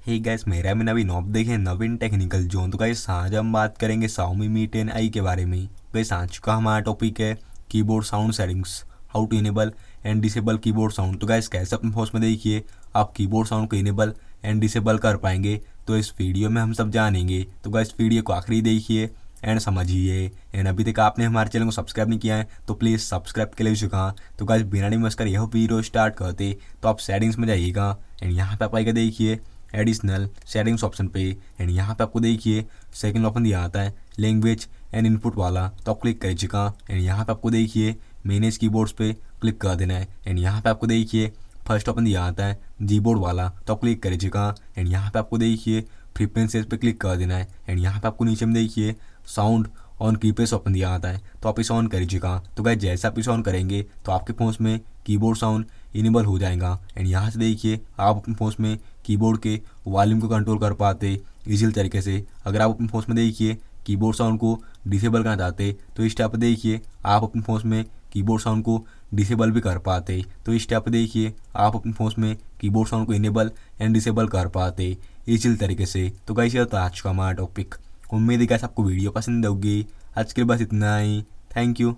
Hey guys, मेरा में नवीन आप देखें नवीन टेक्निकल जोन। तो गाइस आज हम बात करेंगे Xiaomi Mi 10i के बारे में। गाइस आज का हमारा टॉपिक है keyboard sound settings, how to enable and disable keyboard sound. तो गाइस कैसे अपने फोन में देखिए आप कीबोर्ड साउंड को इनेबल एंड डिसेबल कर पाएंगे, तो इस वीडियो में हम सब जानेंगे। तो गाइस वीडियो को आखिरी देखिए एंड समझिए। एंड अभी तक आपने हमारे चैनल को सब्सक्राइब नहीं किया है तो प्लीज़ सब्सक्राइब के लिए चुका। तो गाइस बिना नहीं मस्कर यह वीडियो स्टार्ट करते तो आप सेटिंग्स में जाइएगा एंड यहाँ पे आप आएगा देखिए एडिशनल सेटिंग्स ऑप्शन पे। एंड यहाँ पे आपको देखिए सेकंड ऑप्शन दिया आता है लैंग्वेज एंड इनपुट वाला, तो आप क्लिक करिएगा। एंड यहाँ पे आपको देखिए मैनेज कीबोर्ड्स पे क्लिक कर देना है। एंड यहाँ पे आपको देखिए फर्स्ट ऑप्शन दिया आता है जीबोर्ड वाला, तो आप क्लिक करिएगा। एंड यहाँ पे आपको देखिए प्रीफरेंसेस पे क्लिक कर देना है। एंड यहाँ पे आपको नीचे में देखिए साउंड ऑन कीपैड ओपन दिया आता है, तो आप इसे ऑन करिएगा। तो गाइस जैसे आप इसे ऑन करेंगे तो आपके फ़ोन में कीबोर्ड साउंड इनेबल हो जाएगा। एंड यहाँ से देखिए आप अपने फ़ोन में कीबोर्ड के वॉल्यूम को कंट्रोल कर पाते इजीली तरीके से। अगर आप अपने फ़ोन में देखिए कीबोर्ड साउंड को डिसेबल करना चाहते तो इस स्टेप पर देखिए आप अपने फ़ोन में कीबोर्ड साउंड को डिसेबल भी कर पाते। तो इस स्टेप पर देखिए आप अपने फ़ोन में कीबोर्ड साउंड को इनेबल एंड डिसेबल कर पाते इजीली तरीके से। तो गाइस ये था आज का हमारा टॉपिक। उम्मीद है कि आपको वीडियो पसंद होगी। आज के लिए बस इतना ही। Thank you.